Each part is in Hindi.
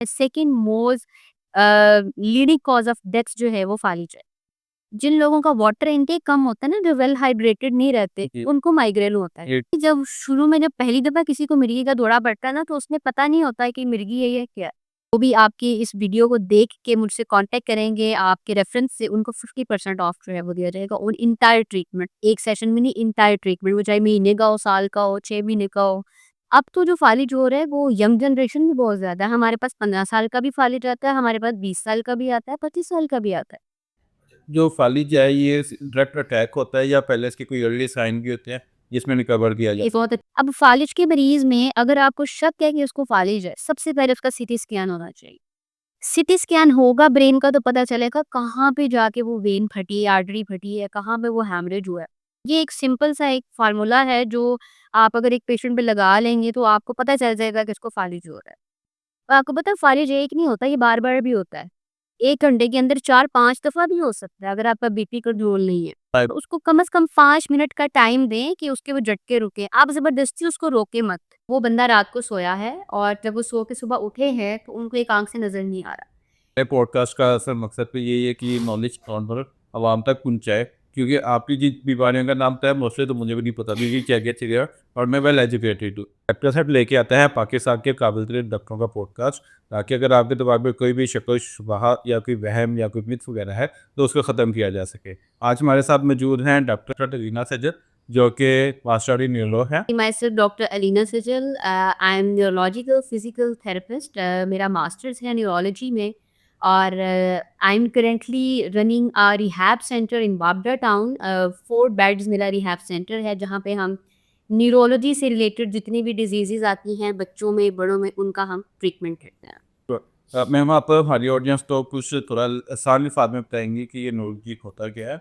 Second most leading cause of death जो है वो फालिज है। जिन लोगों का वाटर इनटेक कम होता है ना, जो वेल हाइड्रेटेड नहीं रहते, जी। उनको माइग्रेन होता है। ये जब शुरू में जब पहली दफा किसी को मिर्गी का दौरा पड़ता है ना, तो उसमें पता नहीं होता है कि मिर्गी है या क्या है। वो भी आपकी इस वीडियो को देख के मुझसे कांटेक्ट करेंगे, आपके रेफरेंस से उनको 50% ऑफ जो है वो दिया जाएगा। और इंटायर ट्रीटमेंट, एक सेशन में नहीं, इंटायर ट्रीटमेंट, वो चाहे महीने का हो, साल का हो, 6 महीने का हो। अब तो जो फालिज हो रहा है वो यंग जनरेशन भी बहुत ज्यादा है। हमारे पास 15 साल का भी फालिज आता है, हमारे पास 20 साल का भी आता है, 25 साल का भी आता है। जो फालिज है ये डायरेक्ट अटैक होता है या पहले इसके कोई अर्ली साइन भी होते हैं जिसमें रिकवर किया ये जाता बहुत अब फालिज के मरीज में अगर आपको शक है कि उसको फालिज है, सबसे पहले उसका सीटी स्कैन होना चाहिए। सीटी स्कैन होगा ब्रेन का तो पता चलेगा कहाँ पे जाके वो वेन फटी है, आर्टरी फटी है, कहाँ पे वो हैमरेज हुआ है। ये एक सिंपल सा एक फार्मूला है जो आप अगर एक पेशेंट पे लगा लेंगे तो आपको पता चल जाएगा कि इसको फालिज हो रहा है। और आपको पता है फालिज एक नहीं होता, ये बार-बार भी होता है। 1 घंटे के अंदर 4-5 दफ़ा भी हो सकता है अगर आपका बीपी कंट्रोल नहीं है। है। तो उसको कम से कम 5 मिनट का टाइम दें कि उसके वो झटके रुकें। आप ज़बरदस्ती उसको रोके मत। वो बंदा रात को सोया है और जब वो सो के सुबह उठे हैं तो उनको एक आँख से नज़र नहीं आ रहा। मेरे पॉडकास्ट का असल मकसद तो यही है कि नॉलेज नॉर्मल आवाम तक पहुँचाए, क्योंकि आपकी जिन बीमारियों का नाम था मोस्टली तो मुझे भी नहीं पता भी कि क्या क्या चीज़ें हैं, और मैं वेल एजुकेटेड हूँ। डॉक्टर साहब लेके आता है पाकिस्तान के काबिल तरीन डॉक्टरों का पॉडकास्ट, ताकि अगर आपके दिमाग में कोई भी शक शुबहा या कोई वहम या कोई मिथ वगैरह है तो उसको ख़त्म किया जा सके। आज हमारे साथ मौजूद हैं डॉक्टर रीना सज्जद, जो कि मास्टर इन न्यूरो हैं। Myself Dr. Alina Sijal, I am neurological physical therapist. मेरा मास्टर्स है न्यूरोलॉजी में और I am currently running a rehab centre in Babra town. 4 beds मेरा रिहैब सेंटर है जहाँ पे हम न्यूरोलॉजी से रिलेटेड जितनी भी डिजीज़ेज़ आती हैं बच्चों में, बड़ों में, उनका हम ट्रीटमेंट करते हैं। मैम आप हमारी ऑडियंस को कुछ थोड़ा आसान अल्फाज में बताएंगी कि ये न्यूरोलॉजी होता क्या है?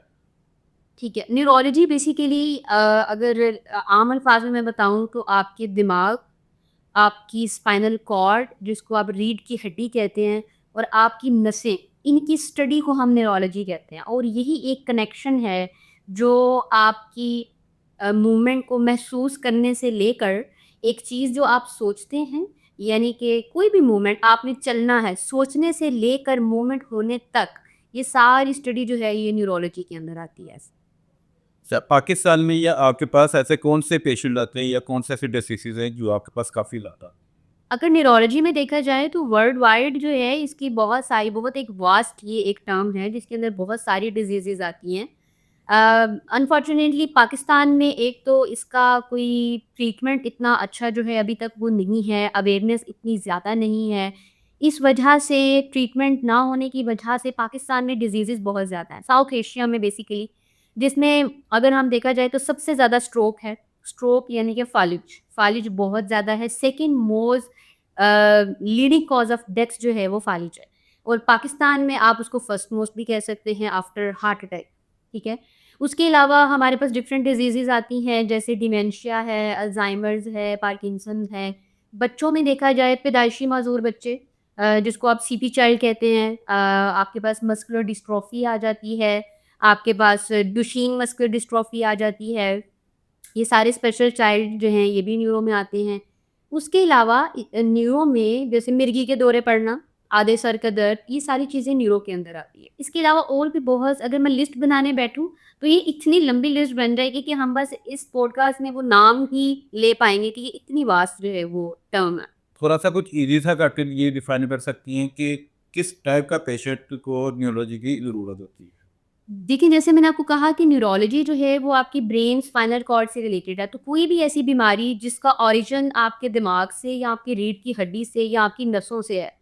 ठीक है, न्यूरोलॉजी बेसिकली अगर आम अल्फाज में मैं बताऊँ तो आपके दिमाग, आपकी स्पाइनल कॉर्ड जिसको आप रीढ़ की हड्डी कहते हैं और आपकी नसें, इनकी स्टडी को हम न्यूरोलॉजी कहते हैं। और यही एक कनेक्शन है जो आपकी मूवमेंट को महसूस करने से लेकर एक चीज़ जो आप सोचते हैं, यानी कि कोई भी मूवमेंट आपने चलना है, सोचने से लेकर मूवमेंट होने तक, ये सारी स्टडी जो है ये न्यूरोलॉजी के अंदर आती है। पाकिस्तान में या आपके पास ऐसे कौन से पेशेंट आते हैं या कौन से ऐसे डिसीज़ हैं जो आपके पास काफ़ी ज़्यादा? अगर न्यूरोलॉजी में देखा जाए तो वर्ल्ड वाइड जो है इसकी बहुत सारी, बहुत एक वास्ट ये एक टर्म है जिसके अंदर बहुत सारी डिजीज़ेज़ आती हैं। अनफॉर्चुनेटली पाकिस्तान में एक तो इसका कोई ट्रीटमेंट इतना अच्छा जो है अभी तक वो नहीं है, अवेयरनेस इतनी ज़्यादा नहीं है। इस वजह से ट्रीटमेंट ना होने की वजह से पाकिस्तान में डिजीज़ेज़ बहुत ज़्यादा हैं, साउथ एशिया में बेसिकली। जिसमें अगर हम देखा जाए तो सबसे ज़्यादा स्ट्रोक है। स्ट्रोक यानी कि फालिज, फालिज बहुत ज़्यादा है। Second most leading cause of death जो है वो फालिज है। और पाकिस्तान में आप उसको फर्स्ट मोस्ट भी कह सकते हैं आफ्टर हार्ट अटैक, ठीक है? उसके अलावा हमारे पास डिफरेंट डिजीज़ेज़ आती हैं जैसे डिमेंशिया है, अल्ज़ाइमर्स है, पार्किंसन है। बच्चों में देखा जाए पैदाइशी माज़ूर बच्चे, जिसको आप सीपी चाइल्ड कहते हैं, आपके पास मस्कुलर डिस्ट्रॉफी आ जाती है, आपके पास डुशीन मस्कुलर डिस्ट्रॉफी आ जाती है। ये सारे स्पेशल चाइल्ड जो हैं ये भी न्यूरो में आते हैं। उसके अलावा न्यूरो में जैसे मिर्गी के दौरे पड़ना, आधे सर का दर्द, ये सारी चीज़ें न्यूरो के अंदर आती है। इसके अलावा और भी बहुत, अगर मैं लिस्ट बनाने बैठूँ तो ये इतनी लंबी लिस्ट बन जाएगी कि हम बस इस पॉडकास्ट में वो नाम ही ले पाएँगे कि ये इतनी वास्ट जो है वो टर्म है। थोड़ा-सा कुछ ईज़ी सा करके ये डिफ़ाइन कर सकती हैं कि किस टाइप का पेशेंट को न्यूरोलॉजी की ज़रूरत होती है? देखिए, जैसे मैंने आपको कहा कि न्यूरोलॉजी जो है वो आपकी ब्रेन स्पाइनल कॉर्ड से रिलेटेड है। तो कोई भी ऐसी बीमारी जिसका ओरिजिन आपके दिमाग से या आपकी रीढ़ की हड्डी से या आपकी नसों से है,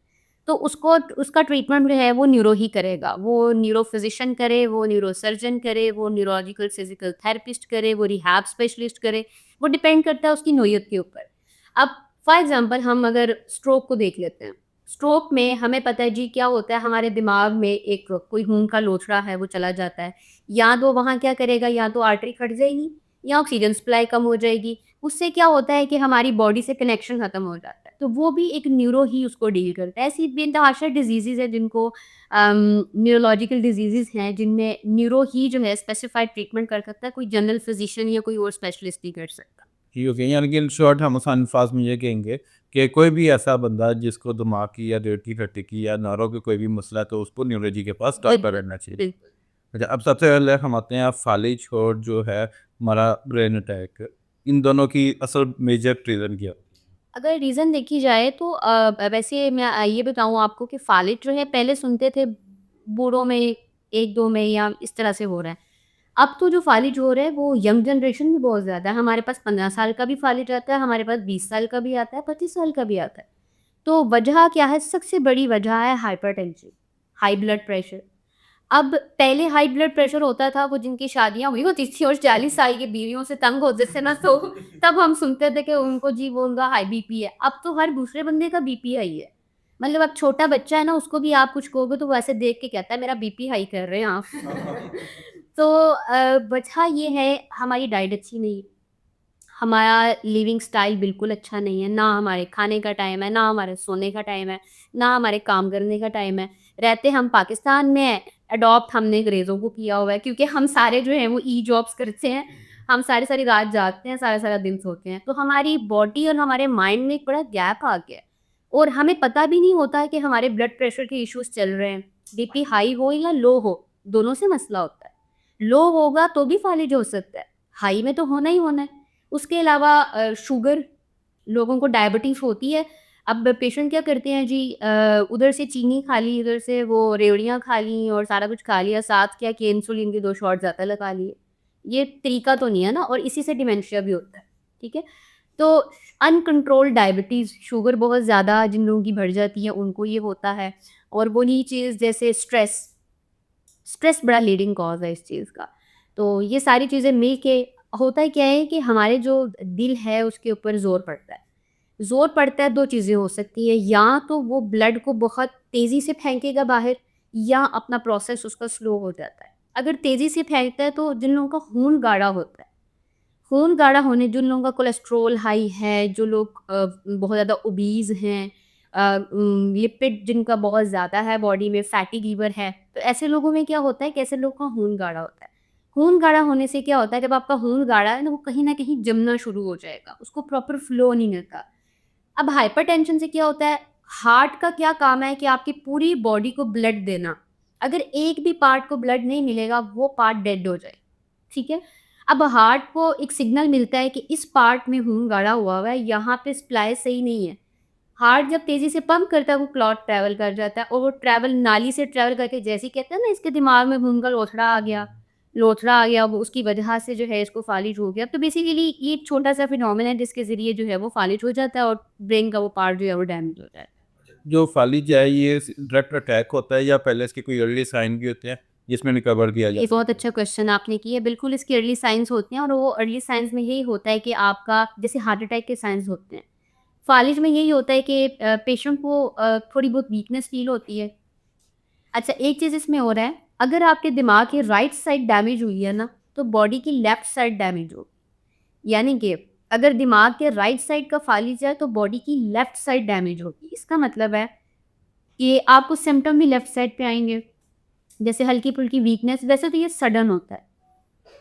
तो उसको उसका ट्रीटमेंट जो है वो न्यूरो ही करेगा। वो न्यूरो फिज़िशियन करे, वो न्यूरो सर्जन करे, वो न्यूरोलॉजिकल फिज़िकल थेरेपिस्ट करे, वो रिहैब स्पेशलिस्ट करे, वो डिपेंड करता है उसकी नोयत के ऊपर। अब फॉर एग्ज़ाम्पल हम अगर स्ट्रोक को देख लेते हैं। स्ट्रोक में हमें पता है जी क्या होता है, हमारे दिमाग में एक कोई खून का लोचड़ा है वो चला जाता है। या तो वहाँ क्या करेगा, या तो आर्टरी फट जाएगी या ऑक्सीजन सप्लाई कम हो जाएगी। उससे क्या होता है कि हमारी बॉडी से कनेक्शन खत्म हो जाता है। तो वो भी एक न्यूरो ही उसको डील करता है। ऐसी बेतहाशा डिजीज़ेज़ हैं जिनको न्यूरोलॉजिकल डिजीज़ेज़ हैं जिनमें न्यूरो ही जो है स्पेसिफाइड ट्रीटमेंट कर सकता है, कोई जनरल फिजिशियन या कोई और स्पेशलिस्ट नहीं कर सकता। ठीक है, यानी कि इन शॉर्ट हम आसान अल्फाज में ये कहेंगे कि कोई भी ऐसा बंदा जिसको दिमाग की या रीढ़ की हड्डी की या नाड़ों का कोई भी मसला है तो उसको न्यूरोलॉजी के पास डॉक्टर बिल्कुल, रहना चाहिए। बिल्कुल। अच्छा, अब सबसे पहले हम आते हैं फालिज और जो है हमारा ब्रेन अटैक, इन दोनों की असल मेजर रीज़न क्या? अगर रीज़न देखी जाए तो वैसे मैं ये बताऊँ आपको कि फ़ालिज जो है पहले सुनते थे बूढ़ों में 1-2 में या इस तरह से हो रहा है। अब तो जो फ़ालिज हो रहा है वो यंग जनरेशन में बहुत ज़्यादा है। हमारे पास 15 साल का भी फ़ालिज आता है, हमारे पास 20 साल का भी आता है, 25 साल का भी आता है। तो वजह क्या है? सबसे बड़ी वजह है हाइपरटेंशन, हाई ब्लड प्रेशर। अब पहले हाई ब्लड प्रेशर होता था वो जिनकी शादियाँ हुई होती थी और 40 साल की बीवियों से तंग होते थे ना तो तब हम सुनते थे कि उनको जी वो उनका हाई बीपी है। अब तो हर दूसरे बंदे का बीपी हाई है। मतलब अब छोटा बच्चा है ना उसको भी आप कुछ कहोगे तो वो ऐसे देख के कहता है मेरा बीपी हाई कर रहे हैं आप। तो वजह ये है हमारी डाइट अच्छी नहीं है। हमारा लिविंग स्टाइल बिल्कुल अच्छा नहीं है, ना हमारे खाने का टाइम है, ना हमारे सोने का टाइम है, ना हमारे काम करने का टाइम है। रहते हम पाकिस्तान में हैं, अडॉप्ट हमने अंग्रेज़ों को किया हुआ है क्योंकि हम सारे जो हैं वो ई-जॉब्स करते हैं। हम सारी-सारी रात जागते हैं, सारा-सारा दिन सोते हैं। तो हमारी बॉडी और हमारे माइंड में एक बड़ा गैप आ गया है और हमें पता भी नहीं होता है कि हमारे ब्लड प्रेशर के इश्यूज़ चल रहे हैं। बीपी हाई हो या लो हो, दोनों से मसला होता है। लो होगा तो भी फ़ालिज हो सकता है, हाई में तो होना ही होना है। उसके अलावा शुगर लोगों को डायबिटीज़ होती है। अब पेशेंट क्या करते हैं जी उधर से चीनी खा ली, इधर से वो रेवड़ियाँ खा ली और सारा कुछ खा लिया, साथ क्या कि इंसुलिन के 2 शॉट ज़्यादा लगा लिए। ये तरीका तो नहीं है ना और इसी से डिमेंशिया भी होता है, ठीक है? तो अनकंट्रोल्ड डायबिटीज़, शुगर बहुत ज़्यादा जिन लोगों की बढ़ जाती है, उनको ये होता है और वही चीज़ जैसे स्ट्रेस, स्ट्रेस बड़ा लीडिंग कॉज़ है इस चीज़ का। तो ये सारी चीज़ें मिल के होता क्या है कि हमारे जो दिल है उसके ऊपर ज़ोर पड़ता है। ज़ोर पड़ता है 2 चीज़ें हो सकती हैं, या तो वो ब्लड को बहुत तेज़ी से फेंकेगा बाहर या अपना प्रोसेस उसका स्लो हो जाता है। अगर तेज़ी से फेंकता है तो जिन लोगों का खून गाढ़ा होता है, खून गाढ़ा होने जिन लोगों का कोलेस्ट्रॉल हाई है, जो लोग बहुत ज़्यादा ओबीज़ हैं, लिपिड जिनका बहुत ज़्यादा है बॉडी में, फैटी लीवर है, तो ऐसे लोगों में क्या होता है कि ऐसे लोगों का खून गाढ़ा होता है। खून गाढ़ा होने से क्या होता है, जब आपका खून गाढ़ा है ना, वो कहीं न कहीं जमना शुरू हो जाएगा, उसको प्रॉपर फ्लो नहीं मिलता। अब हाइपरटेंशन से क्या होता है, हार्ट का क्या काम है कि आपकी पूरी बॉडी को ब्लड देना। अगर एक भी पार्ट को ब्लड नहीं मिलेगा, वो पार्ट डेड हो जाएगा, ठीक है? अब हार्ट को एक सिग्नल मिलता है कि इस पार्ट में खून गाढ़ा हुआ है, यहाँ पे सप्लाई सही नहीं है। हार्ट जब तेज़ी से पंप करता है, वो क्लॉट ट्रैवल कर जाता है और वो ट्रैवल नाली से ट्रैवल करके जैसे ही कहते हैं ना इसके दिमाग में खून का लोथड़ा आ गया, वो उसकी वजह से जो है इसको फ़ालिज हो गया। तो बेसिकली ये एक छोटा-सा फिनोमेना है जिसके ज़रिए जो है वो फ़ालिज हो जाता है और ब्रेन का वो पार्ट जो है वो डैमेज हो जाता है। जो फालिज है ये डायरेक्ट अटैक होता है या पहले इसके कोई अर्ली साइन भी होते हैं जिसमें रिकवर किया जा ये सकता बहुत अच्छा क्वेश्चन आपने किया। बिल्कुल इसकी अर्ली साइन्स होते हैं और वो अर्ली साइन्स में यही होता है कि आपका जैसे हार्ट अटैक के साइन्स होते हैं। फ़ालिज में यही होता है कि पेशेंट को थोड़ी बहुत वीकनेस फ़ील होती है। अच्छा एक चीज़ इसमें और है, अगर आपके दिमाग की राइट साइड डैमेज हुई है ना, तो बॉडी की लेफ्ट साइड डैमेज होगी। यानी कि अगर दिमाग के राइट साइड का फ़ालिज है तो बॉडी की लेफ्ट साइड डैमेज होगी। इसका मतलब है कि आपको सिम्पटम भी लेफ्ट साइड पे आएँगे। जैसे हल्की-फुल्की वीकनेस, वैसे तो ये सडन होता है।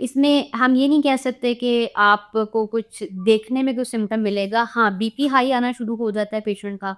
इसमें हम ये नहीं कह सकते कि आपको कुछ देखने में कुछ सिम्पटम मिलेगा। हाँ, बीपी हाई आना शुरू हो जाता है पेशेंट का।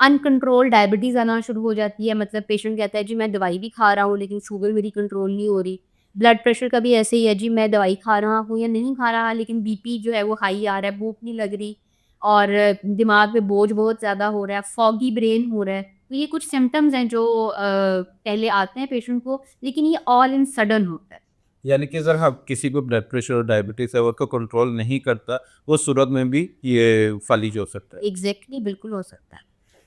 अनकंट्रोल्ड डायबिटीज़ आना शुरू हो जाती है, मतलब पेशेंट कहता है जी मैं दवाई भी खा रहा हूँ लेकिन शुगर मेरी कंट्रोल नहीं हो रही। ब्लड प्रेशर का भी ऐसे ही है जी, मैं दवाई खा रहा हूँ या नहीं खा रहा लेकिन बीपी जो है वो हाई आ रहा है, भूख नहीं लग रही और दिमाग में बोझ बहुत ज़्यादा हो रहा है, फॉगी ब्रेन हो रहा है। तो ये कुछ सिम्पटम्स हैं जो पहले आते हैं पेशेंट को, लेकिन ये ऑल इन सडन होता है। है। यानी कि अगर हम किसी को ब्लड प्रेशर और डायबिटीज़ है वो उसको कंट्रोल नहीं करता, वो सूरत में भी ये फालिज हो सकता है। एग्ज़ैक्टली बिल्कुल हो सकता है।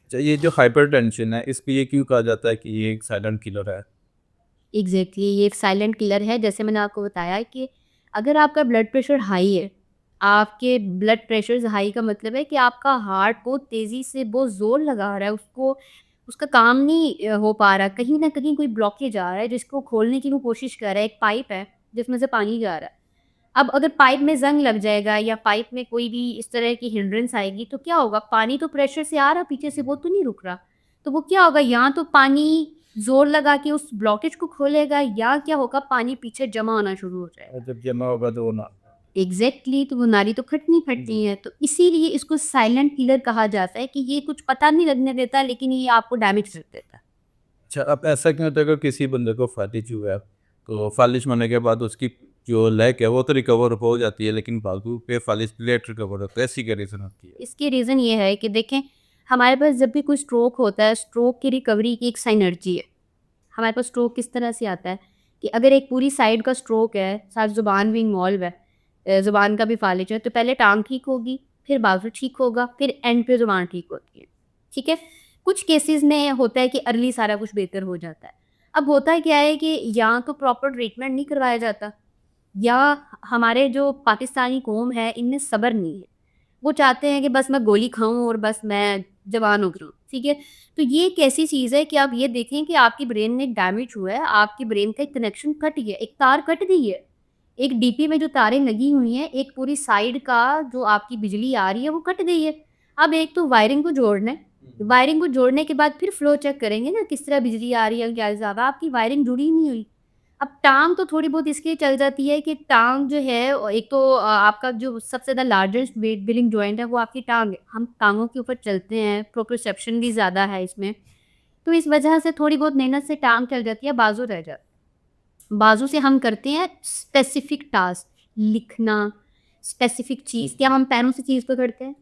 अच्छा, ये जो हाइपरटेंशन है इसको ये क्यों कहा जाता है कि ये एक साइलेंट किलर है? एग्ज़ैक्टली ये एक साइलेंट किलर है। जैसे मैंने आपको बताया कि अगर आपका ब्लड प्रेशर हाई है, आपके ब्लड प्रेशर्स हाई का मतलब है कि आपका हार्ट बहुत तेज़ी से बहुत ज़ोर लगा रहा है, उसको उसका काम नहीं हो पा रहा, कहीं न कहीं कोई ब्लॉकेज आ रहा है जिसको खोलने की वो कोशिश कर रहा है। एक पाइप है जिसमें से पानी जा रहा है। अब अगर पाइप में ज़ंग लग जाएगा या पाइप में कोई भी इस तरह की हिंड्रेंस आएगी तो क्या होगा? पानी तो प्रेशर से आ रहा पीछे से, वो तो नहीं रुक रहा। तो वो क्या होगा, या तो पानी ज़ोर लगा के उस ब्लॉकेज को खोलेगा या क्या होगा पानी पीछे जमा होना शुरू हो जाएगा। जब जमा होगा तो वो ना। एग्ज़ैक्टली, तो वो नाड़ी तो खटनी फटती है, तो इसीलिए इसको साइलेंट किलर कहा जाता है कि ये कुछ पता नहीं लगने देता, लेकिन ये आपको डैमेज कर देता है। अच्छा, अब ऐसा क्यों होता है अगर किसी बंदे को फालिज हुआ है, तो फालिज होने के बाद उसकी जो लेग है वो तो रिकवर हो जाती है, लेकिन बाजू पे फालिज लेट रिकवर होता है, ऐसी क्या रीज़न होती है? इसकी रीज़न ये है कि देखें, हमारे पास जब भी कोई स्ट्रोक होता है, स्ट्रोक की रिकवरी की एक सिनर्जी है। हमारे पास स्ट्रोक किस तरह से आता है कि अगर एक पूरी साइड का स्ट्रोक है, साथ ज़ुबान भी इन्वॉल्व है, ज़ुबान का भी फालिज है, तो पहले टाँग ठीक होगी, फिर बाजू ठीक होगा, फिर एंड पे ज़ुबान ठीक होती है। ठीक है? कुछ केसेज़ में होता है कि अर्ली सारा कुछ बेहतर हो जाता है। अब होता क्या है कि या तो प्रॉपर ट्रीटमेंट नहीं करवाया जाता, या हमारे जो पाकिस्तानी कौम है, इनमें सब्र नहीं है। वो चाहते हैं कि बस मैं गोली खाऊँ और बस मैं जवान हो जाऊँ, ठीक है? तो ये एक ऐसी चीज़ है कि आप ये देखें कि आपकी ब्रेन में डैमेज हुआ है, आपकी ब्रेन का एक कनेक्शन कट गया, एक तार कट गई है। एक डीपी में जो तारें लगी हुई हैं, एक पूरी साइड का जो आपकी बिजली आ रही है, वो कट गई है। अब एक तो वायरिंग को जोड़ना है, वायरिंग को जोड़ने के बाद फिर फ्लो चेक करेंगे ना, किस तरह बिजली आ रही है, क्या ज़्यादा आपकी वायरिंग जुड़ी ही नहीं हुई। अब टाँग तो थोड़ी बहुत इसलिए चल जाती है कि टाँग जो है एक तो आपका जो सबसे ज़्यादा लार्जेस्ट वेट बेयरिंग जॉइंट है वो आपकी टाँग है। हम टाँगों के ऊपर चलते हैं, प्रोप्रियोसेप्शन भी ज़्यादा है इसमें। तो इस वजह से थोड़ी बहुत मेहनत से टाँग चल जाती है, बाजू रह जाता है। बाजू से हम करते हैं स्पेसिफिक टास्क, लिखना, स्पेसिफिक चीज़। क्या हम पैरों से चीज़ पकड़ते हैं?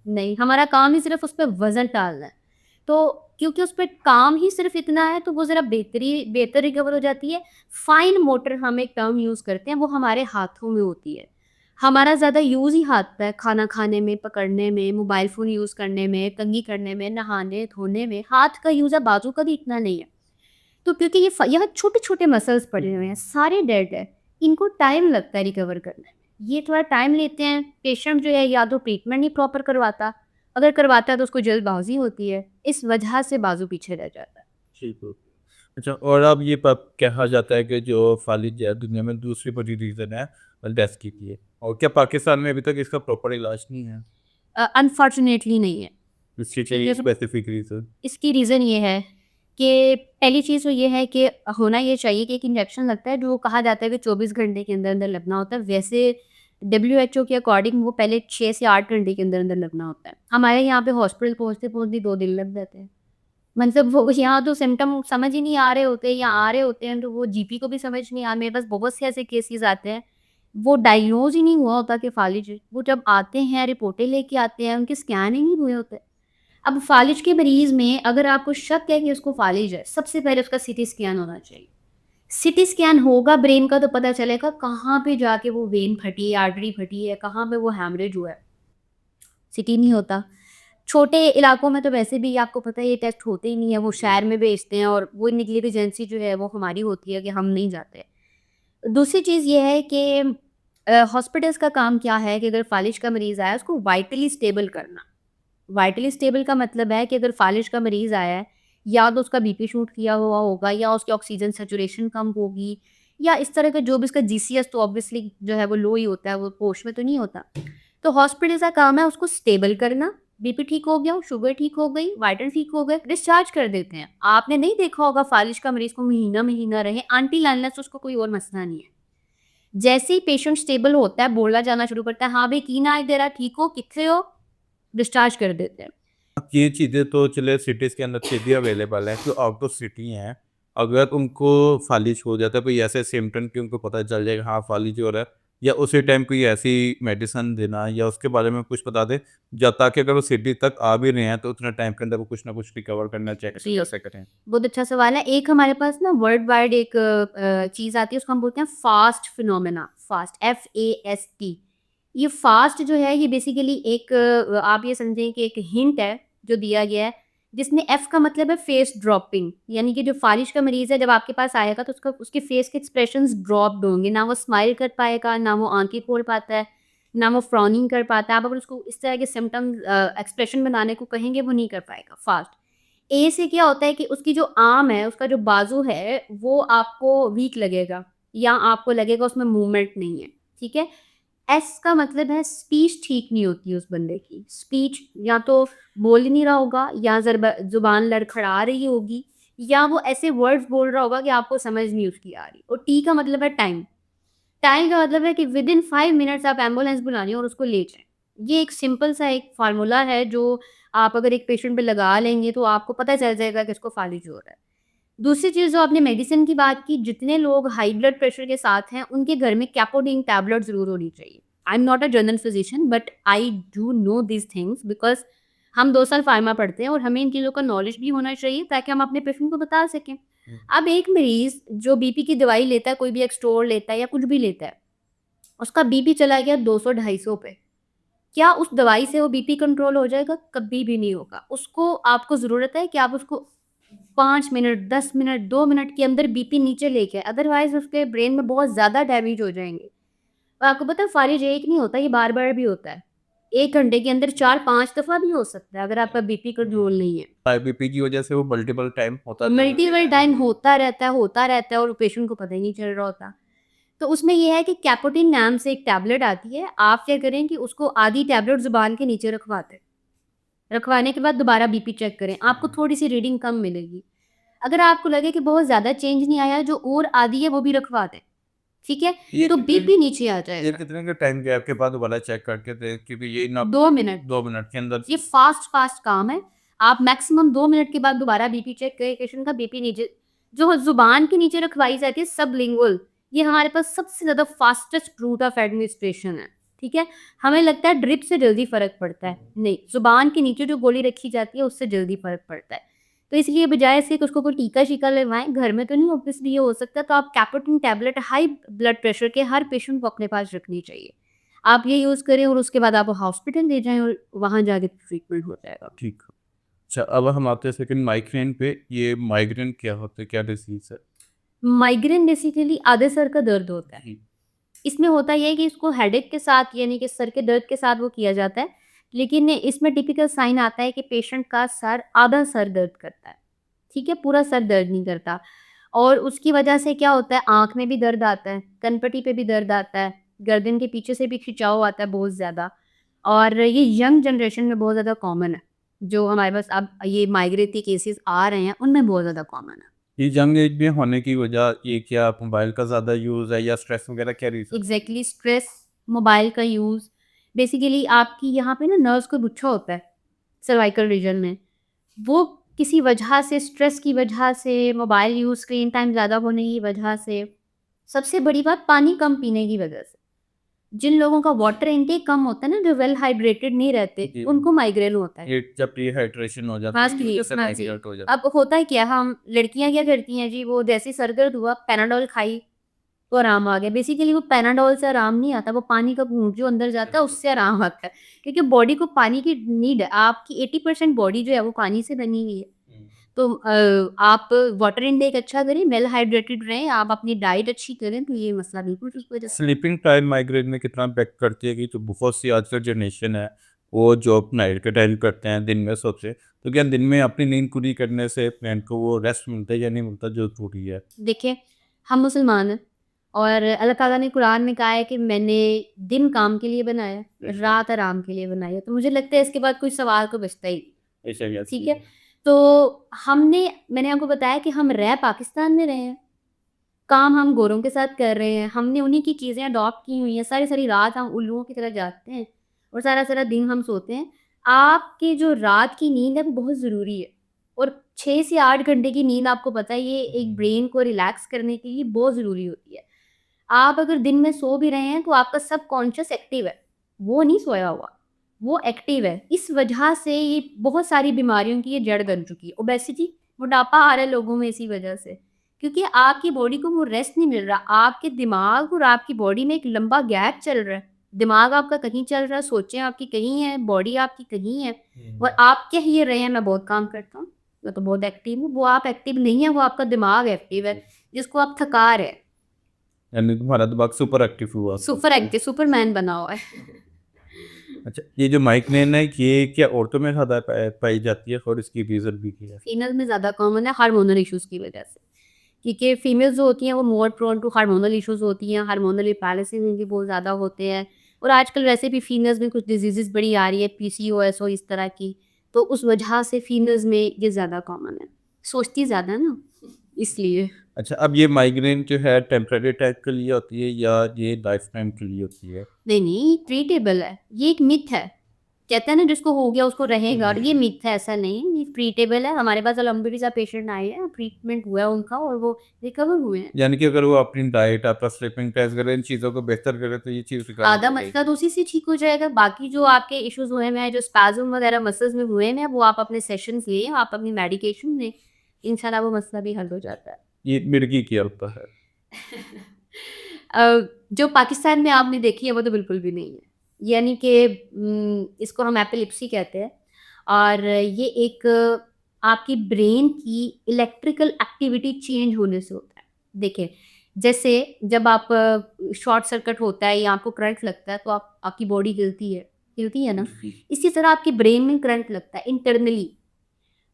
नहीं, हमारा काम ही सिर्फ़ उस पे वज़न डालना है। तो क्योंकि उस पे काम ही सिर्फ़ इतना है, तो वो ज़रा बेहतर रिकवर हो जाती है। फाइन मोटर हम एक टर्म यूज़ करते हैं, वो हमारे हाथों में होती है। हमारा ज़्यादा यूज़ ही हाथ का है, खाना खाने में, पकड़ने में, मोबाइल फ़ोन यूज़ करने में, कंघी करने में, नहाने, धोने में। हाथ का यूज़ है, बाजू का भी इतना नहीं है। तो क्योंकि यहाँ छोटे-छोटे मसल्स पड़े हुए हैं, सारे डेड हैं, इनको टाइम लगता है रिकवर करने में। ये थोड़ा टाइम लेते हैं, पेशेंट जो है या तो ट्रीटमेंट नहीं प्रॉपर करवाता, अगर करवाता है तो उसको जल्दबाज़ी होती है, इस वजह से बाजू पीछे रह जाता है। ठीक है। अच्छा, और अब ये कहा जाता है कि जो फालिज है दुनिया में दूसरी बड़ी रीज़न है डेथ की भी है, और क्या पाकिस्तान में अभी तक इसका प्रॉपर इलाज नहीं है? अनफॉर्चुनेटली नहीं है। इसकी ठीक चाहिए है, स्पेसिफिक रीज़न? इसकी रीज़न ये है कि पहली चीज़ तो ये है कि होना ये चाहिए कि एक इंजेक्शन लगता है जो कहा जाता है कि 24 घंटे के अंदर-अंदर लगना होता है। वैसे डब्ल्यूएचओ के अकॉर्डिंग वो पहले 6 से 8 घंटे के अंदर-अंदर लगना होता है। हमारे यहाँ पे हॉस्पिटल पहुँचते-पहुँचते 2 दिन लग जाते हैं। मतलब वो यहाँ तो सिम्पटम समझ ही नहीं आ रहे होते, या आ रहे होते हैं तो वो जीपी को भी समझ नहीं आ, मेरे पास बहुत से ऐसे केसेज़ आते हैं, वो डायग्नोज़ ही नहीं हुआ होता कि फालिज है। वो जब आते हैं, रिपोर्टें लेके आते हैं, उनके स्कैन ही नहीं हुए होते। अब फालिज के मरीज़ में अगर आपको शक है कि उसको फालिज है, सबसे पहले उसका सीटी स्कैन होना चाहिए। सीटी स्कैन होगा ब्रेन का तो पता चलेगा कहाँ पे जाके वो वेन फटी है, आर्टरी फटी है, कहाँ पे वो हैमरेज हुआ है। सीटी नहीं होता। छोटे इलाकों में तो वैसे भी आपको पता है ये टेस्ट होते ही नहीं है, वो शहर में भेजते हैं और वो नेग्लिजेंसी जो है वो हमारी होती है कि हम नहीं जाते। दूसरी चीज़ ये है कि हॉस्पिटल्स का काम क्या है कि अगर फालिज का मरीज़ आया है उसको वाइटली स्टेबल करना। वाइटली स्टेबल का मतलब है कि अगर फालिज का मरीज़ आया है, या तो उसका बीपी शूट किया हुआ होगा, या उसकी ऑक्सीजन सैचुरेशन कम होगी, या इस तरह का जो भी इसका जीसीएस तो ऑब्वियसली जो है वो लो ही होता है, वो होश में तो नहीं होता। तो हॉस्पिटल का काम है उसको स्टेबल करना, बीपी ठीक हो गया, शुगर ठीक हो गई, वाइटल ठीक हो गए, डिस्चार्ज कर देते हैं। आपने नहीं देखा होगा फालिज का मरीज़ को महीना-महीना रहे, अनटिल अनलेस उसको कोई और मसला नहीं है। जैसे ही पेशेंट स्टेबल होता है, बोलना जाना शुरू करता है, "हाँ भई, की नाम तेरा? ठीक हो? कित्थे हो?" डिस्चार्ज कर देते हैं। अब ये चीज़ें तो चले सिटीज़ के अंदर फिर भी अवेलेबल हैं, जो आउट ऑफ सिटी हैं, अगर उनको फालिज हो जाता है, कोई ऐसे सिम्पटम कि उनको पता चल जाएगा हाँ फालिज हो रहा है, या उसी टाइम कोई ऐसी मेडिसिन देना या उसके बारे में कुछ बता दें, ताकि अगर वो सिटी तक आ भी रहे हैं तो उतने टाइम के अंदर वो कुछ ना कुछ रिकवर करना जी। कैसे करें? बहुत अच्छा सवाल है। एक हमारे पास ना वर्ल्ड वाइड एक चीज़ आती है, उसको हम बोलते हैं फास्ट फिनोमेना, फास्ट FAST। ये फास्ट जो है ये बेसिकली एक आप ये समझें कि एक हिंट है जो दिया गया है, जिसमें F का मतलब है फेस ड्रॉपिंग, यानी कि जो फालिज का मरीज़ है जब आपके पास आएगा तो उसका उसके फेस के एक्सप्रेशंस ड्रॉप्ड होंगे, ना वो स्माइल कर पाएगा, ना वो आँखें खोल पाता है, ना वो फ्रॉनिंग कर पाता है। आप अगर उसको इस तरह के सिम्पटम्स एक्सप्रेशन बनाने को कहेंगे वो नहीं कर पाएगा, फास्ट। ए से क्या होता है कि उसकी जो आर्म है, उसका जो बाजू है, वो आपको वीक लगेगा, या आपको लगेगा उसमें मूवमेंट नहीं है, ठीक है? एस का मतलब है स्पीच ठीक नहीं होती है उस बंदे की। स्पीच या तो बोल ही नहीं रहा होगा, या ज़ुबान लड़खड़ा रही होगी, या वो ऐसे वर्ड्स बोल रहा होगा कि आपको समझ नहीं उसकी आ रही। और टी का मतलब है टाइम। टाइम का मतलब है कि विदिन 5 मिनट्स आप एम्बुलेंस बुलानी और उसको ले जाएँ। ये एक सिंपल सा एक फ़ॉर्मूला है जो आप अगर एक पेशेंट पे लगा लेंगे तो आपको पता चल जाएगा कि इसको फ़ालिज हो रहा है। दूसरी चीज़ जो आपने मेडिसिन की बात की, जितने लोग हाई ब्लड प्रेशर के साथ हैं, उनके घर में कैपोडिन टैबलेट ज़रूर होनी चाहिए। I am not a general physician but I do know these things because हम 2 साल फार्मा पढ़ते हैं और हमें इन चीज़ों का नॉलेज भी होना चाहिए ताकि हम अपने पेशेंट को बता सकें। अब एक मरीज़ जो बीपी की दवाई लेता है, कोई भी एक्सटोल लेता है या कुछ भी लेता है, उसका बीपी चला गया 200-250 पे। क्या उस दवाई से वो बीपी कंट्रोल हो जाएगा? कभी भी नहीं होगा। उसको आपको ज़रूरत है कि आप उसको 5 मिनट, 10 मिनट, 2 मिनट के अंदर बीपी नीचे लेके आएँ, अदरवाइज़ उसके ब्रेन में बहुत ज़्यादा डैमेज हो जाएँगे। और आपको पता है फारिज एक नहीं होता, ये बार-बार भी होता है। 1 घंटे के अंदर 4-5 दफ़ा भी हो सकता है अगर आपका बीपी कंट्रोल नहीं है। हाई बीपी की वजह से वो मल्टीपल टाइम होता है। मल्टीपल टाइम होता रहता है और पेशेंट को पता ही नहीं चल रहा होता। तो उसमें ये है कि कैपोटिन नाम से एक टैबलेट आती है, आप क्या करें कि उसको आधी टैबलेट ज़ुबान के नीचे रखवा दें। रखवाने के बाद दोबारा बीपी चेक करें, आपको थोड़ी-सी रीडिंग कम मिलेगी। अगर आपको लगे कि बहुत ज़्यादा चेंज नहीं आया, जो और आधी है वो भी रखवा दें, ठीक है? ये तो कितने बीपी नीचे आ ये जाएगा। कितने के टाइम गैप के बाद दोबारा चेक करके दे, क्योंकि ये ना 2 मिनट, 2 मिनट के अंदर ये फ़ास्ट काम है। आप मैक्सिमम 2 मिनट के बाद दोबारा बीपी चेक करें, पेशेंट का बीपी नीचे जो ज़ुबान के नीचे रखवाई जाती है सबलिंगुअल, ये हमारे पास सबसे ज़्यादा फ़ास्टेस्ट रूट ऑफ एडमिनिस्ट्रेशन है, ठीक है? हमें लगता है ड्रिप से जल्दी फ़र्क पड़ता है, नहीं, ज़ुबान के नीचे जो गोली रखी जाती है उससे जल्दी फ़र्क पड़ता है। तो इसलिए बजाय इसके कि उसको कोई टीका-शीका लगवाएँ, घर में तो नहीं ऑब्वियसली ये हो सकता, तो आप कैपोटिन टैबलेट हाई ब्लड प्रेशर के हर पेशेंट को अपने पास रखनी चाहिए। आप ये यूज़ करें और उसके बाद आप हॉस्पिटल ले जाएँ और वहाँ जाके ट्रीटमेंट हो जाएगा। ठीक। अच्छा, अब हम आते हैं सेकंड माइग्रेन पे। ये माइग्रेन क्या होता है, क्या डिसीज़ है? माइग्रेन बेसिकली आधे सर का दर्द होता है। जी। इसमें होता ये है कि इसको हेडेक के साथ यानी कि सर के दर्द के साथ वो किया जाता है। लेकिन इसमें टिपिकल साइन आता है कि पेशेंट का सर आधा सर दर्द करता है। ठीक है? पूरा सर दर्द नहीं करता। और उसकी वजह से क्या होता है आँख में भी दर्द आता है, कनपटी पे भी दर्द आता है, गर्दन के पीछे से भी खिंचाव आता है बहुत ज़्यादा। और ये यंग जनरेशन में बहुत ज़्यादा कॉमन है। जो हमारे पास अब ये माइग्रेन के केसेज़ आ रहे हैं उनमें बहुत ज़्यादा कॉमन है। ये यंग एज में होने की वजह ये क्या मोबाइल का ज़्यादा यूज़ है या स्ट्रेस वगैरह, क्या रीज़न? एग्ज़ैक्टली स्ट्रेस, मोबाइल का यूज़, बेसिकली आपकी यहाँ पे ना नर्व्स को गुच्छा होता है, सर्वाइकल रीजन में। वो किसी वजह से स्ट्रेस की वजह से, मोबाइल यूज़, स्क्रीन टाइम ज़्यादा होने की वजह से, सबसे बड़ी बात पानी कम पीने की वजह से। जिन लोगों का वाटर इनटेक कम होता है ना, जो वेल हाइड्रेटेड नहीं रहते, जी। उनको माइग्रेन होता है। ये जब डिहाइड्रेशन हो जाती है फ़ास्ट तो ही जैसे हाँ जी। माइग्रेट हो जाता अब होता है क्या हम लड़कियाँ क्या करती हैं जी, वो जैसे ही सर दर्द हुआ पैनाडोल खाई तो आराम आ गया। बेसिकली वो पैनाडोल से आराम नहीं आता, वो पानी का घूँट जो अंदर जाता है उससे आराम आता है। क्योंकि बॉडी को पानी की नीड है। आपकी 80% बॉडी जो है वो पानी से बनी हुई है। है। तो आप वाटर इनटेक अच्छा करें, वेल हाइड्रेटेड रहें, आप अपनी डाइट अच्छी करें तो ये मसला बिल्कुल उस वजह से स्लीपिंग टाइम माइग्रेन में कितना इम्पैक्ट करती है कि जो बहुत सी आजकल जनरेशन है वो जॉब नाइट के टाइम करते हैं, दिन में सोते हैं, तो क्या दिन में अपनी नींद पूरी करने से प्लान को वो रेस्ट मिलता है या नहीं मिलता, जो जरूरी है? देखिए, हम मुसलमान हैं और अल्लाह ताला ने कुरान में कहा है कि मैंने दिन काम के लिए बनाया है, रात आराम के लिए बनाई है। तो मुझे लगता है इसके बाद कोई सवाल तो बचता ही नहीं। ऐसा क्या ठीक है? तो मैंने आपको बताया कि हम रह पाकिस्तान में रहे हैं, काम हम गोरों के साथ कर रहे हैं, हमने उन्हीं की चीज़ें अडॉप्ट की हुई हैं, सारी-सारी रात हम उल्लुओं की तरह जागते हैं और सारा-सारा दिन हम सोते हैं। आपकी जो रात की नींद है वो बहुत ज़रूरी है और 6 से 8 घंटे की नींद आपको पता है ये एक ब्रेन को रिलैक्स करने के लिए बहुत ज़रूरी होती है। आप अगर दिन में सो भी रहे हैं तो आपका सबकॉन्शियस एक्टिव है, वो नहीं सोया हुआ, वो एक्टिव है। इस वजह से ये बहुत सारी बीमारियों की ये जड़ बन चुकी है। ओबेसिटी, मोटापा आ रहा है लोगों में इसी वजह से, क्योंकि आपकी बॉडी को वो रेस्ट नहीं मिल रहा। आपके दिमाग और आपकी बॉडी में एक लंबा गैप चल रहा है। दिमाग आपका कहीं चल रहा है, सोचें आपकी कहीं हैं, बॉडी आपकी कहीं है और आप कह ये रहे हैं मैं बहुत काम करता हूँ, मैं तो बहुत एक्टिव हूँ। वो आप एक्टिव नहीं है, वो आपका दिमाग एक्टिव है, जिसको आप थका रहे हैं। यानी तुम्हारा दिमाग सुपर एक्टिव हुआ। सुपर एक्टिव, सुपरमैन बना हुआ है। अच्छा, ये जो माइग्रेन है ये क्या औरतों में ज़्यादा पाई जाती है और इसकी रीज़न भी क्या है? फीमेल में ज़्यादा कॉमन है हार्मोनल इश्यूज़ की वजह से। क्योंकि फीमेल्स जो होती हैं वो more prone to hormonal issues होती हैं, हार्मोनल इम्बैलेंसेस इनके बहुत ज़्यादा होते हैं और आजकल वैसे भी फीमेल्स में कुछ डिजीज़ेज़ बड़ी आ रही है, पीसीओएस हो इस तरह की, तो उस वजह से फीमेल्स में ये ज़्यादा कॉमन है। सोचती ज़्यादा ना, इसलिए। अच्छा, अब ये माइग्रेन जो है टेम्परेरी टाइप के लिए होती है या ये लाइफ टाइम के लिए होती है? नहीं, नहीं, ट्रीटेबल है। ये एक मिथ है। कहते हैं ना जिसको हो गया उसको रहेगा, और ये मिथ है, ऐसा नहीं है, ये ट्रीटेबल है। हमारे पास अल्हम्दुलिल्लाह पेशेंट आए हैं, ट्रीटमेंट हुआ है उनका और वो रिकवर हुए हैं। यानी कि अगर वो अपनी डाइट, आपका स्लीपिंग टेस्ट वगैरह इन चीज़ों को बेहतर करे तो ये चीज़ रिकवर आधा हो मसला जाएगी। तो उसी से ठीक हो जाएगा। बाकी जो आपके इश्यूज़ हुए हैं, जो स्पैज़म वगैरह मसल्स में हुए हैं, वो आप अपने सेशंस लें, आप अपनी मेडिकेशन लें, इंशाल्लाह वो मसला भी हल हो जाता है। ये मिर्गी क्या होता है? जो पाकिस्तान में आपने देखी है वो तो बिल्कुल भी नहीं है। यानी कि इसको हम एपिलेप्सी कहते हैं, और ये एक आपकी ब्रेन की इलेक्ट्रिकल एक्टिविटी चेंज होने से होता है। देखिए, जैसे जब आप शॉर्ट सर्किट होता है या आपको करंट लगता है तो आपकी बॉडी हिलती है ना? इसी तरह आपके ब्रेन में करंट लगता है इंटरनली।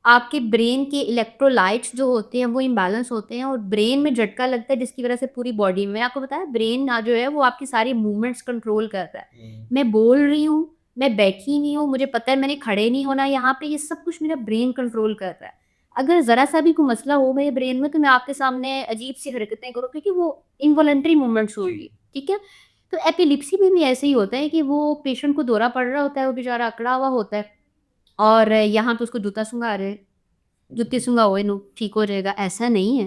आपके ब्रेन के इलेक्ट्रोलाइट्स जो होते हैं वो इम्बैलेंस होते हैं और ब्रेन में झटका लगता है जिसकी वजह से पूरी बॉडी में, आपको पता है ब्रेन ना जो है वो आपकी सारी मूवमेंट्स कंट्रोल कर रहा है। मैं बोल रही हूँ, मैं बैठी नहीं हूँ, मुझे पता है मैंने खड़े नहीं होना यहाँ पे, ये सब कुछ मेरा ब्रेन कंट्रोल कर रहा है। अगर ज़रा सा भी कोई मसला हो मेरे ब्रेन में तो मैं आपके सामने अजीब सी हरकतें करूँ क्योंकि वो इनवॉलंटरी मूवमेंट्स होगी, ठीक है? तो एपिलेप्सी में भी ऐसे ही होता है कि वो पेशेंट को दौरा पड़ रहा होता है, वो बेचारा अकड़ा हुआ होता है और यहाँ पे उसको जूता सूँघा रहे हैं। जुत्ती सूँघाओ इन्हू ठीक हो जाएगा, ऐसा नहीं है।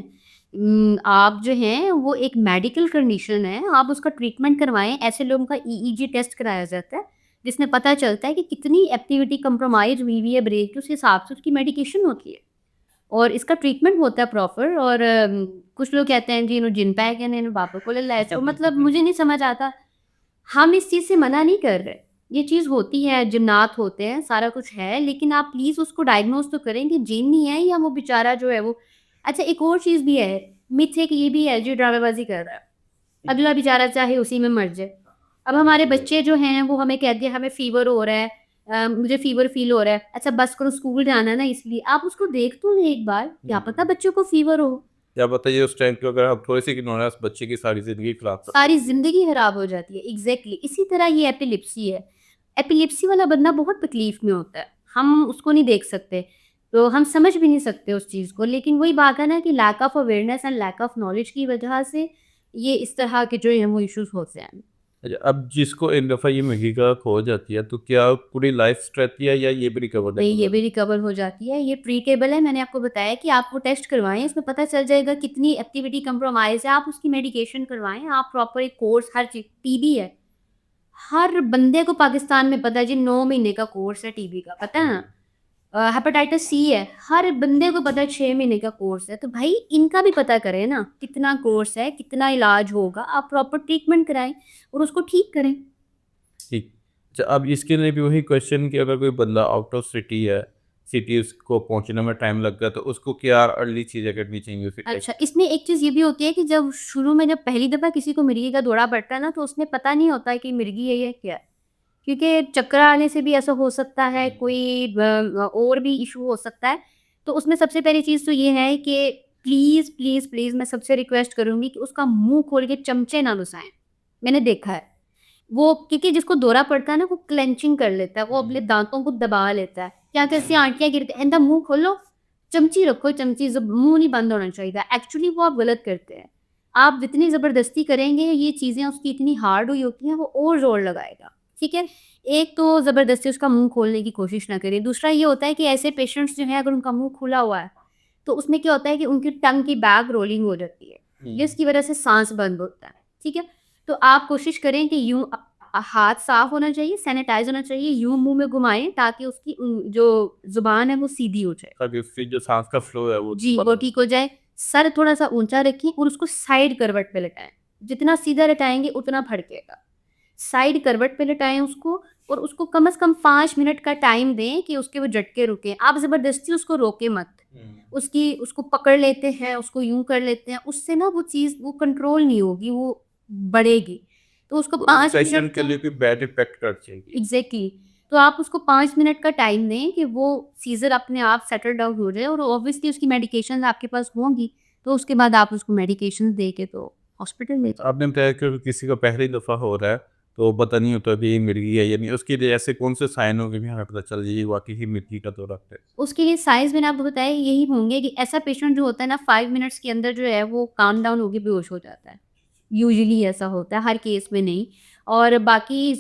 आप जो हैं वो एक मेडिकल कंडीशन है, आप उसका ट्रीटमेंट करवाएँ। ऐसे लोगों का ईईजी टेस्ट कराया जाता है, जिसमें पता चलता है कि कितनी एक्टिविटी कंप्रोमाइज़ हुई हुई है ब्रेन की, उस हिसाब से उसकी मेडिकेशन होती है। और इसका ट्रीटमेंट होता है प्रॉपर। और कुछ लोग कहते हैं जी इन्हू जिन पै गए ने, इन्हू बाबा को ले लाए तो मतलब मुझे नहीं समझ आता। हम इस चीज़ से मना नहीं कर रहे। ये चीज़ होती है, जिन्नात होते हैं, सारा कुछ है, लेकिन आप प्लीज़ उसको डायग्नोज़ तो करें कि जिन ही है या वो बेचारा जो है वो। अच्छा, एक और चीज़ भी है, मिथ है कि ये भी है जो ड्रामेबाज़ी कर रहा है। अगला बेचारा चाहे उसी में मर जाए। अब हमारे बच्चे जो हैं वो हमें कहते हैं हमें फ़ीवर हो रहा है, मुझे फ़ीवर फ़ील हो रहा है। अच्छा बस करो, स्कूल जाना है ना इसलिए। आप उसको देख तो लें एक बार, क्या पता बच्चों को फ़ीवर हो। या बताइए उस टाइम पे अगर आप थोड़ी-सी इग्नोरेंस बच्चे की सारी ज़िंदगी खराब कर सारी सकती है। ज़िंदगी खराब हो जाती है, एग्ज़ैक्टली। इसी तरह ये एपिलेप्सी है। एपिलेप्सी वाला बंदा बहुत तकलीफ़ में होता है, हम उसको नहीं देख सकते, तो हम समझ भी नहीं सकते उस चीज़ को। लेकिन वही बात है ना कि lack of awareness and lack of knowledge की वजह से ये इस तरह के जो हैं वो इश्यूज़ होते हैं। अच्छा, अब जिसको एक दफ़ा ये मिर्गी का हो जाती है तो क्या पूरी लाइफ़ रहती है या ये भी रिकवर नहीं नहीं, ये होता? भी रिकवर हो जाती है, ये ट्रीटेबल है। मैंने आपको बताया कि आप वो टेस्ट करवाएँ, इसमें पता चल जाएगा कितनी एक्टिविटी कंप्रोमाइज़ है, आप उसकी मेडिकेशन करवाएँ, आप प्रॉपर एक कोर्स, हर चीज़। टीबी है, हर बंदे को पाकिस्तान में पता है जी, 9 महीने का कोर्स है टीबी का, पता है ना? हेपेटाइटिस सी है, हर बंदे को पता है 6 महीने का कोर्स है, तो भाई इनका भी पता करें ना, कितना कोर्स है, कितना इलाज होगा, आप प्रॉपर ट्रीटमेंट कराएँ और उसको ठीक करें। ठीक। अच्छा, अब इसके लिए भी वही क्वेश्चन कि अगर कोई बंदा आउट ऑफ सिटी है, सिटी उसको पहुँचने में टाइम लग गया तो उसको क्या अर्ली चीज़ें करनी चाहिए उसे टेस्ट? अच्छा, इसमें एक चीज़ ये भी होती है कि जब शुरू में जब पहली दफ़ा किसी को मिर्गी का दौरा पड़ता है ना, तो उसमें पता नहीं होता है कि मिर्गी है या क्या है। क्योंकि चक्कर आने से भी ऐसा हो सकता है, कोई और भी इश्यू हो सकता है। तो उसमें सबसे पहली चीज़ तो ये है कि प्लीज़, प्लीज़, प्लीज़ मैं सबसे रिक्वेस्ट करूँगी कि उसका मुँह खोल के चमचे ना घुसाएँ। मैंने देखा है। वो क्योंकि जिसको दौरा पड़ता है ना, वो क्लेंचिंग कर लेता है, वो अपने दाँतों को दबा लेता है। क्या कैसी आंटियाँ गिरती हैं, "इंदा मुँह खोलो, चमची रखो, चमची ज़ब मुँह नहीं बंद होना चाहिए।" एक्चुअली वो आप गलत करते हैं। आप जितनी ज़बरदस्ती करेंगे, ये चीज़ें उसकी इतनी हार्ड हुई होती हैं, वो और ज़ोर लगाएगा, ठीक है? एक तो ज़बरदस्ती उसका मुँह खोलने की कोशिश ना करें। दूसरा ये होता है कि ऐसे पेशेंट्स जो हैं, अगर उनका मुँह खुला हुआ है, तो उसमें क्या होता है कि उनकी टंग की बैक रोलिंग हो जाती है, जिसकी वजह से साँस बंद होता है, ठीक है? तो आप कोशिश करें कि यूँ हाथ साफ होना चाहिए, सैनिटाइज़ होना चाहिए, यूँ मुँह में घुमाएँ ताकि उसकी जो ज़ुबान है वो सीधी हो जाए। ताकि उसकी जो सांस का फ्लो है वो जी, वो ठीक हो जाए। सर थोड़ा-सा ऊँचा रखें और उसको साइड करवट पे लेटाएँ। जितना सीधा लेटाएँगे उतना फड़केगा। साइड करवट पे लेटाएँ उसको और उसको कम से कम 5 मिनट का टाइम दें कि उसके वो झटके रुकें। आप ज़बरदस्ती उसको रोकें मत। उसको पकड़ लेते हैं, उसको यूँ कर लेते हैं, उससे ना वो चीज़ वो कंट्रोल नहीं होगी, वो बढ़ेगी। तो उसको 5 सेशन मिनट के का लिए भी बैड इफ़ेक्ट कर जाएगी। एग्ज़ैक्टली। तो आप उसको 5 मिनट का टाइम दें कि वो सीज़र अपने आप सेटल डाउन हो जाए और ऑब्वियसली उसकी मेडिकेशंस आपके पास होंगी, तो उसके बाद आप उसको मेडिकेशंस दे के तो हॉस्पिटल ले जाएँ। आपने बताया कि किसी को पहली दफ़ा हो रहा है, तो पता नहीं होता कि ये मिर्गी है या नहीं, उसके लिए ऐसे कौन से साइन होंगे कि हमें पता चल जाए ये वाकई ही मिर्गी का दौरा है? उसके लिए साइज़ मैंने आपको बताया यही होंगे कि ऐसा पेशेंट जो होता है ना 5 मिनट्स के अंदर जो है वो काम डाउन होके बेहोश हो जाता है। यूजुअली ऐसा होता है, हर केस में नहीं। और बाकी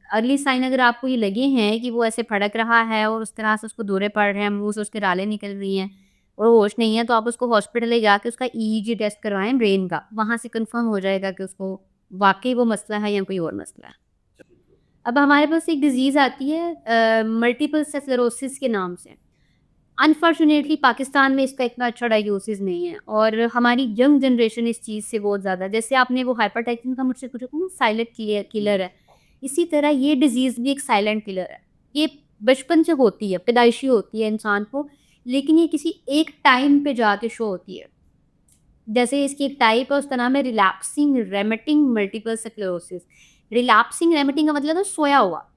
अर्ली साइन अगर आपको ये लगे हैं कि वो ऐसे फड़क रहा है और उस तरह से उसको दौरे पड़ रहे हैं, मुँह से उसके रालें निकल रही हैं और होश नहीं है, तो आप उसको हॉस्पिटल ले जाके उसका ईईजी टेस्ट करवाएँ ब्रेन का। वहाँ से कन्फर्म हो जाएगा कि उसको वाक़ई वो मसला है या कोई और मसला है। अब हमारे पास एक डिज़ीज़ आती है मल्टीपल स्क्लेरोसिस के नाम से। अनफॉर्च्युनेटली पाकिस्तान में इसका इतना अच्छा डायग्नोसिस नहीं है और हमारी यंग जनरेशन इस चीज़ से बहुत ज़्यादा, जैसे आपने वो हाइपरटेंशन का मुझसे पूछा था ना साइलेंट किलर है, इसी तरह ये डिज़ीज़ भी एक साइलेंट किलर है। ये बचपन से होती है, पैदाइशी होती है इंसान को, लेकिन ये किसी एक टाइम पे जाके शो होती है। जैसे इसकी एक टाइप है, उसका नाम है relapsing remitting multiple sclerosis. Relapsing remitting का मतलब है सोया हुआ।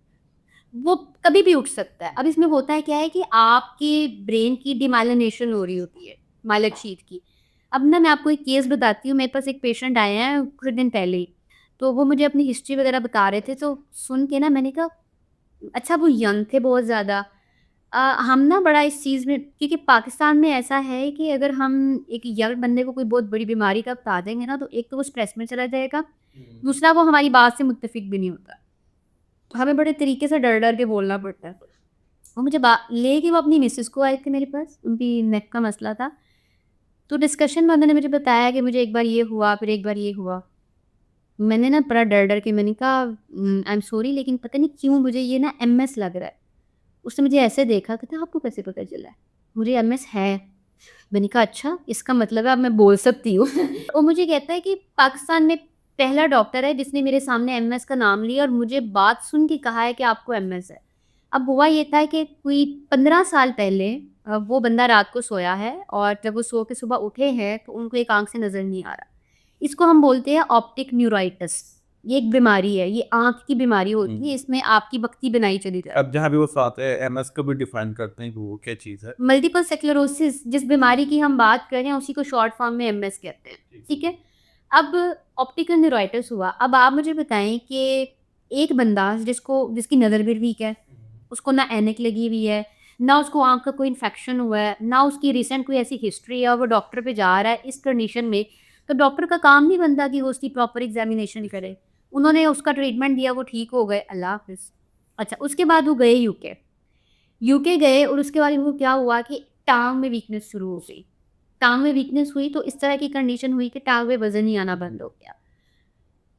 वो कभी भी उठ सकता है। अब इसमें होता है क्या है कि आपके ब्रेन की डिमाइलिनेशन हो रही होती है, माइलिन शीथ की। अब ना मैं आपको एक केस बताती हूँ, मेरे पास एक पेशेंट आए हैं कुछ दिन पहले ही, तो वो मुझे अपनी हिस्ट्री वगैरह बता रहे थे, तो सुन के ना मैंने कहा अच्छा वो यंग थे बहुत ज़्यादा। हम ना बड़ा इस चीज़ में, क्योंकि पाकिस्तान में ऐसा है कि अगर हम एक यंग बंदे को कोई बहुत बड़ी बीमारी का बता देंगे ना, तो एक तो वो स्ट्रेस में चला जाएगा, दूसरा वो हमारी बात से मुत्तफ़िक भी नहीं होता। हमें बड़े तरीके से डर-डर के बोलना पड़ता है। वो मुझे बा लेके वो अपनी मिसेस को आए थे मेरे पास, उनकी नेक का मसला था। तो डिस्कशन में उन्होंने मुझे बताया कि मुझे एक बार ये हुआ, फिर एक बार ये हुआ। मैंने ना बड़ा डर-डर के मैंने कहा आई एम सॉरी लेकिन पता नहीं क्यों मुझे ये ना एमएस लग रहा है। उसने मुझे ऐसे देखा, कहता आपको कैसे पता चला है? मुझे एमएस है। मैंने कहा अच्छा, इसका मतलब है अब मैं बोल सकती हूँ। वो मुझे कहता है कि पाकिस्तान में पहला डॉक्टर है जिसने मेरे सामने एमएस का नाम लिया और मुझे बात सुन के कहा है कि आपको एमएस है। अब हुआ ये था कि कोई 15 साल पहले वो बंदा रात को सोया है और जब वो सो के सुबह उठे हैं तो उनको एक आँख से नज़र नहीं आ रहा। इसको हम बोलते हैं ऑप्टिक न्यूराइटिस। ये एक बीमारी है, ये आँख की बीमारी होती है, इसमें आपकी बत्ती बनाई चली जाती है। अब जहाँ भी वो साथ है एमएस को भी डिफाइन करते हैं कि वो क्या चीज़ है? मल्टीपल स्क्लेरोसिस जिस बीमारी की हम बात कर रहे हैं उसी को शॉर्ट फॉर्म में एमएस कहते हैं, ठीक है? अब ऑप्टिकल न्यूराइटिस हुआ, अब आप मुझे बताएँ कि एक बंदा जिसकी नज़र भी वीक है, उसको ना ऐनक लगी हुई है, ना उसको आँख का कोई इन्फेक्शन हुआ है, ना उसकी रिसेंट कोई ऐसी हिस्ट्री है और वो डॉक्टर पे जा रहा है इस कंडीशन में, तो डॉक्टर का काम नहीं बनता कि वो उसकी प्रॉपर एग्ज़ामिनेशन करे। उन्होंने उसका ट्रीटमेंट दिया, वो ठीक हो गए, अल्लाह हाफ़िज़। अच्छा, उसके बाद वो गए यूके। यूके गए और उसके बाद इनको क्या हुआ कि टाँग में वीकनेस शुरू हो गई। टाँग में वीकनेस हुई तो इस तरह की कंडीशन हुई कि टाँग में वज़न ही आना बंद हो गया।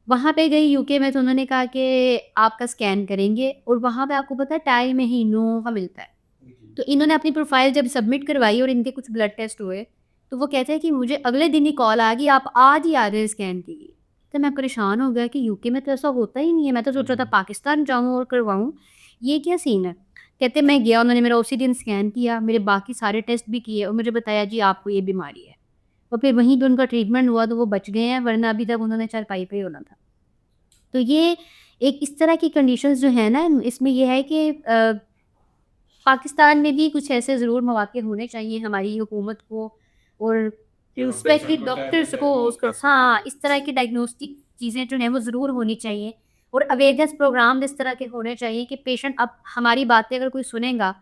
वहाँ पे गई यूके में तो उन्होंने कहा कि आपका स्कैन करेंगे और वहाँ पे आपको पता है टाई महीनों का मिलता है। तो इन्होंने अपनी प्रोफ़ाइल जब सबमिट करवाई और इनके कुछ ब्लड टेस्ट हुए, तो वो कहते हैं कि मुझे अगले दिन ही कॉल आ गई, आप आज ही आ जाइए स्कैन के लिए। तो मैं परेशान हो गया कि यूके में तो ऐसा होता ही नहीं है, मैं तो सोच रहा था पाकिस्तान जाऊँ और करवाऊँ, ये क्या सीन है? कहते मैं गया, उन्होंने मेरा उसी दिन स्कैन किया, मेरे बाकी सारे टेस्ट भी किए और मुझे बताया जी आपको ये बीमारी है। और फिर वहीं पे उनका ट्रीटमेंट हुआ तो वो बच गए हैं, वरना अभी तक उन्होंने चारपाई पे ही होना था। तो ये एक इस तरह की कंडीशंस जो है ना, इसमें ये है कि पाकिस्तान में भी कुछ ऐसे ज़रूर मौक़े होने चाहिए हमारी हुकूमत को और स्पेशली डॉक्टर्स को उसको, हाँ, इस तरह की डायग्नोस्टिक चीज़ें जो हैं वो ज़रूर होनी चाहिए और अवेयरनेस प्रोग्राम इस तरह के होने चाहिए कि पेशेंट अब हमारी बातें अगर कोई सुनेगा,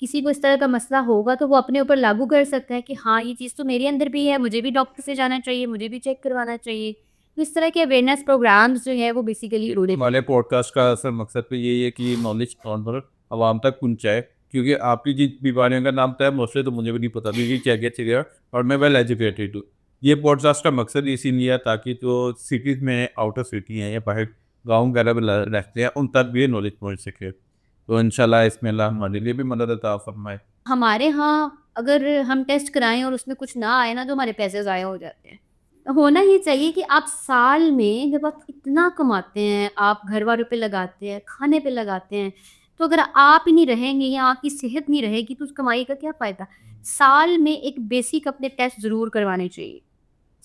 किसी को इस तरह का मसला होगा तो वो अपने ऊपर लागू कर सकता है कि हाँ, ये चीज़ तो मेरे अंदर भी है, मुझे भी डॉक्टर से जाना चाहिए, मुझे भी चेक करवाना चाहिए। तो इस तरह के अवेयरनेस प्रोग्राम्स जो है वो बेसिकली होने हमारे पॉडकास्ट का असल मकसद तो यही है कि नॉलेज नॉर्मल आवाम तक पहुँचाए, क्योंकि आपकी जिन बीमारियों का नाम तय मोस्टली तो मुझे भी नहीं पता क्योंकि क्या क्या चीज़ें, और मैं वेल एजुकेटेड हूँ। ये पॉडकास्ट का मकसद इसीलिए है ताकि जो सिटीज़ में आउटर सिटी हैं या बाहर गाँव वगैरह में रहते हैं उन तक भी ये नॉलेज पहुँच सके। तो इंशाल्लाह इसमें अल्लाह हमारे लिए भी मदद अता फरमाए। हमारे यहाँ अगर हम टेस्ट कराएँ और उसमें कुछ ना आए ना तो हमारे पैसे ज़ाया हो जाते हैं। होना ये चाहिए कि आप साल में जब आप इतना कमाते हैं, आप घर वालों पे लगाते हैं, खाने पे लगाते हैं, तो अगर आप ही नहीं रहेंगे या आपकी सेहत नहीं रहेगी तो उस कमाई का क्या फ़ायदा? साल में एक बेसिक अपने टेस्ट ज़रूर करवाने चाहिए।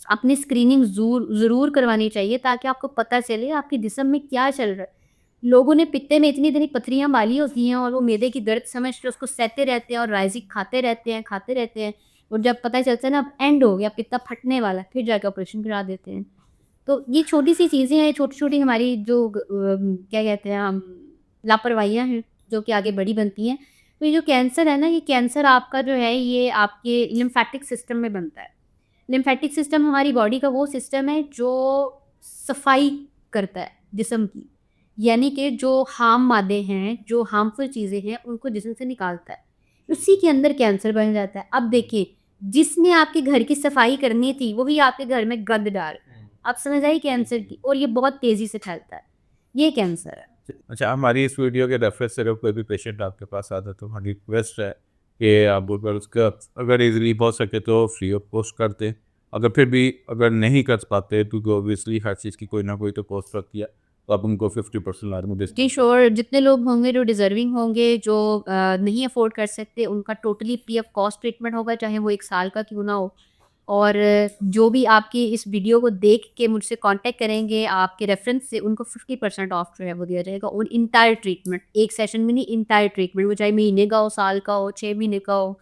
अपनी स्क्रीनिंग ज़रूर करवानी चाहिए ताकि आपको पता चले आपके जिस्म में क्या चल रहा है। लोगों ने पित्ते में इतनी पथरियाँ मारी होती हैं और वो मैदे की दर्द समझ के उसको सहते रहते हैं और राइज़िक खाते रहते हैं और जब पता चलता है ना अब एंड हो गया, पित्ता फटने वाला है, फिर जाके ऑपरेशन करा देते हैं। तो ये छोटी-सी चीज़ें हैं, छोटी-छोटी हमारी जो क्या कहते हैं हम लापरवाहियाँ हैं, जो कि आगे बड़ी बनती हैं। तो ये जो कैंसर है ना, ये कैंसर आपका जो है ये आपके लिम्फैटिक सिस्टम में बनता है। लिम्फैटिक सिस्टम हमारी बॉडी का वो सिस्टम है जो सफाई करता है जिस्म की। यानी कि जो हार्म मादे हैं, जो हार्मफुल चीज़ें हैं, उनको जिस्म से निकालता है। उसी के अंदर कैंसर बन जाता है। अब देखिए, जिसने आपके घर की सफाई करनी थी, वही आपके घर में गंद डाल रहा है। आप समझ आई कैंसर की, और ये बहुत तेज़ी से फैलता है। ये कैंसर है। अच्छा, हमारी इस वीडियो के रेफरेंस से अगर कोई भी पेशेंट आपके पास आता है तो हमारी रिक्वेस्ट है कि आप अगर उसका अगर इजीली हो सके तो फ्री ऑफ कॉस्ट कर दें। अगर फिर भी अगर नहीं कर पाते तो ऑब्वियसली हर चीज़ की कोई ना कोई तो कॉस्ट रहती है, तो आप उनको 50% लाने में जी डिस्काउंट। श्योर, जितने लोग होंगे जो डिज़र्विंग होंगे, जो नहीं अफ़ोर्ड कर सकते, उनका totally free of cost treatment होगा, चाहे वो 1 साल का क्यों ना हो। और जो भी आपकी इस वीडियो को देख के मुझसे कॉन्टैक्ट करेंगे, आपके रेफ़रेंस से उनको 50% ऑफ जो है वो दिया जाएगा ऑन एंटायर ट्रीटमेंट। 1 सेशन में नहीं, एंटायर ट्रीटमेंट, वो चाहे महीने का हो, साल का हो, 6 महीने का हो,